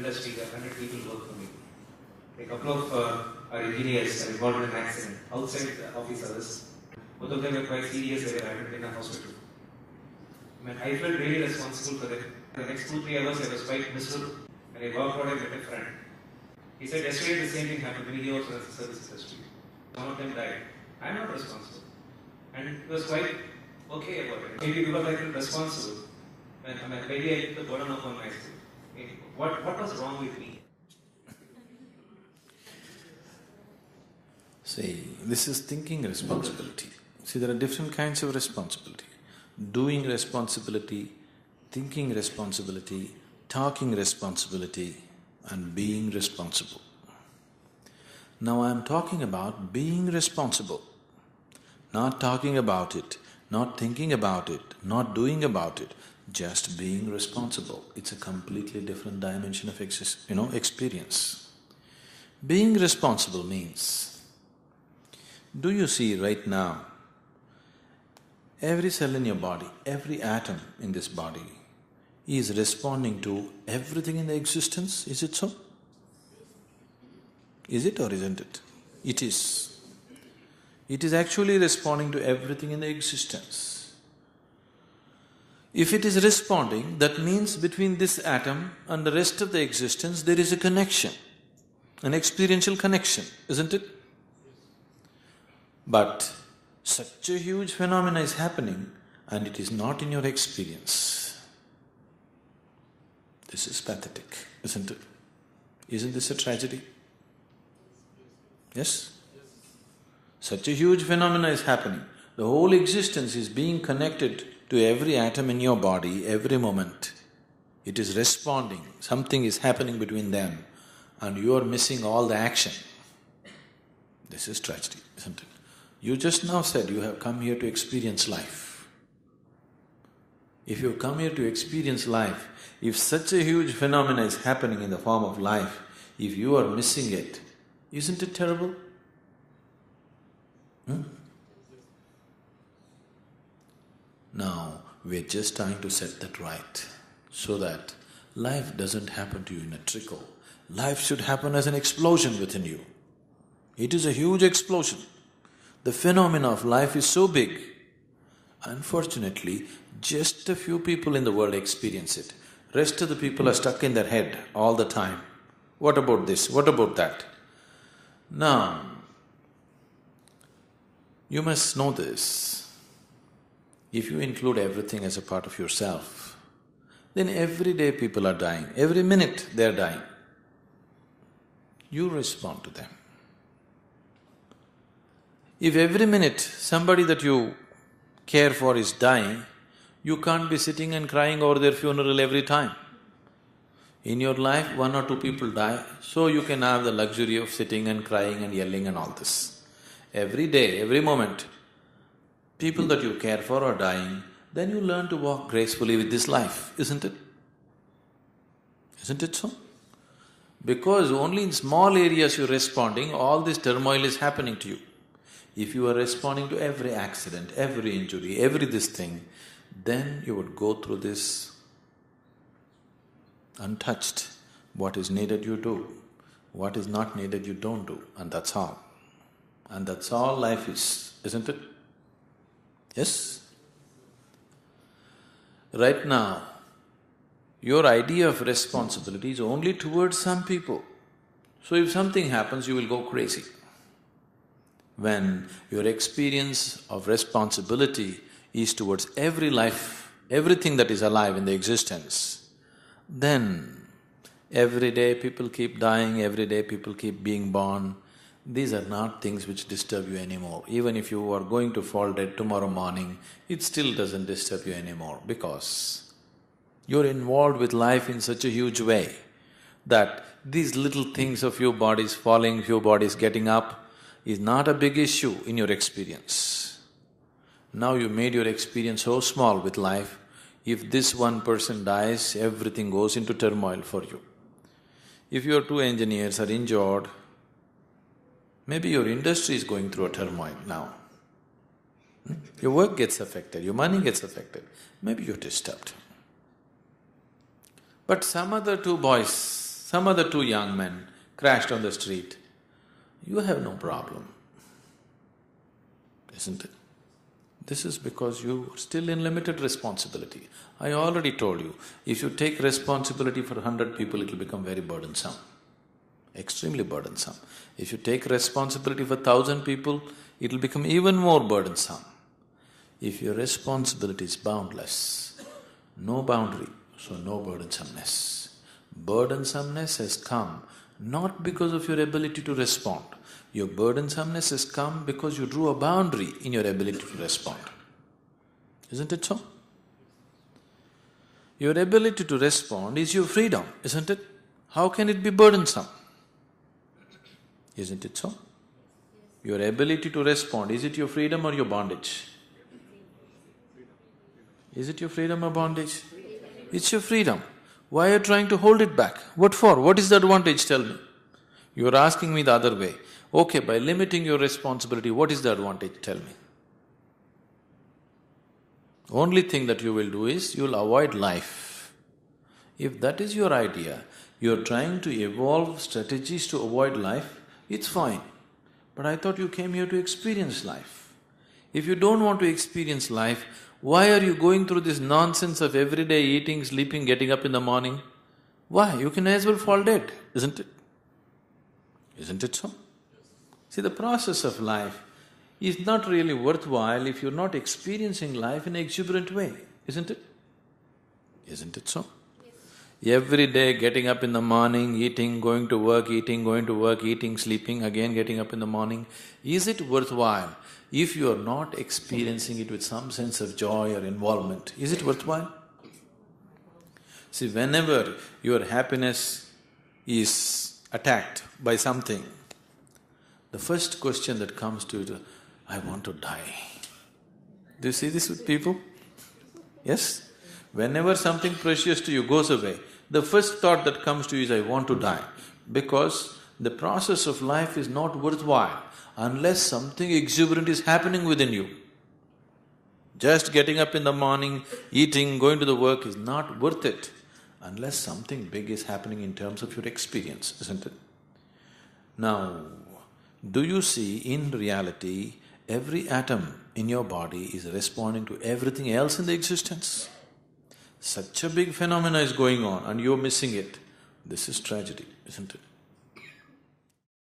industry, there are 100 people who work for me. A couple of our engineers are involved in an accident outside the office hours. Both of them were quite serious, they were admitted in a hospital. I felt really responsible for them. The next 2-3 hours I was quite miserable. And I walked out and met a friend. He said, yesterday the same thing happened to me, he also has a service industry. One of them died. I am not responsible. And he was quite okay about it. Maybe because I felt responsible. Maybe I took the burden upon myself. What was wrong with me? See, this is thinking responsibility. See, there are different kinds of responsibility. Doing responsibility, thinking responsibility, talking responsibility, and being responsible. Now I am talking about being responsible, not talking about it, not thinking about it, not doing about it, just being responsible. It's a completely different dimension of experience. Being responsible means, do you see right now, every cell in your body, every atom in this body is responding to everything in the existence, is it so? Is it or isn't it? It is. It is actually responding to everything in the existence. If it is responding, that means between this atom and the rest of the existence there is a connection, an experiential connection, isn't it? But such a huge phenomena is happening and it is not in your experience. This is pathetic, isn't it? Isn't this a tragedy? Yes? Such a huge phenomena is happening. The whole existence is being connected to every atom in your body, every moment. It is responding, something is happening between them and you are missing all the action. This is tragedy, isn't it? You just now said you have come here to experience life. If you have come here to experience life, if such a huge phenomena is happening in the form of life, if you are missing it, isn't it terrible? Now, we're just trying to set that right, so that life doesn't happen to you in a trickle. Life should happen as an explosion within you. It is a huge explosion. The phenomena of life is so big. Unfortunately, just a few people in the world experience it. Rest of the people are stuck in their head all the time. What about this? What about that? Now, you must know this. If you include everything as a part of yourself, then every day people are dying, every minute they are dying. You respond to them. If every minute somebody that you care for is dying, you can't be sitting and crying over their funeral every time. In your life, 1 or 2 people die, so you can have the luxury of sitting and crying and yelling and all this. Every day, every moment, people that you care for are dying, then you learn to walk gracefully with this life, isn't it? Isn't it so? Because only in small areas you're responding, all this turmoil is happening to you. If you are responding to every accident, every injury, every this thing, then you would go through this untouched. What is needed you do, what is not needed you don't do, and that's all. And that's all life is, isn't it? Yes? Right now, your idea of responsibility is only towards some people. So if something happens, you will go crazy. When your experience of responsibility is towards every life, everything that is alive in the existence, then every day people keep dying, every day people keep being born. These are not things which disturb you anymore. Even if you are going to fall dead tomorrow morning, it still doesn't disturb you anymore because you're involved with life in such a huge way that these little things of few bodies falling, few bodies getting up is not a big issue in your experience. Now you made your experience so small with life, if this one person dies, everything goes into turmoil for you. If your 2 engineers are injured, maybe your industry is going through a turmoil now. Your work gets affected, your money gets affected, maybe you're disturbed. But some other 2 boys some other two young men crashed on the street, you have no problem, isn't it? This is because you are still in limited responsibility. I already told you, if you take responsibility for 100 people, it will become very burdensome, extremely burdensome. If you take responsibility for 1,000 people, it will become even more burdensome. If your responsibility is boundless, no boundary, so no burdensomeness. Burdensomeness has come not because of your ability to respond. Your burdensomeness has come because you drew a boundary in your ability to respond. Isn't it so? Your ability to respond is your freedom, isn't it? How can it be burdensome? Isn't it so? Your ability to respond, is it your freedom or your bondage? Is it your freedom or bondage? It's your freedom. Why are you trying to hold it back? What for? What is the advantage? Tell me. You are asking me the other way. Okay, by limiting your responsibility, what is the advantage? Tell me. Only thing that you will do is, you will avoid life. If that is your idea, you are trying to evolve strategies to avoid life, it's fine. But I thought you came here to experience life. If you don't want to experience life, why are you going through this nonsense of everyday eating, sleeping, getting up in the morning? Why? You can as well fall dead, isn't it? Isn't it so? See, the process of life is not really worthwhile if you're not experiencing life in an exuberant way, isn't it? Isn't it so? Every day getting up in the morning, eating, going to work, eating, sleeping, again getting up in the morning, is it worthwhile if you are not experiencing it with some sense of joy or involvement? Is it worthwhile? See, whenever your happiness is attacked by something, the first question that comes to you is, I want to die. Do you see this with people? Yes? Whenever something precious to you goes away, the first thought that comes to you is, I want to die. Because the process of life is not worthwhile unless something exuberant is happening within you. Just getting up in the morning, eating, going to the work is not worth it unless something big is happening in terms of your experience, isn't it? Now, do you see, in reality, every atom in your body is responding to everything else in the existence? Such a big phenomena is going on and you're missing it. This is tragedy, isn't it?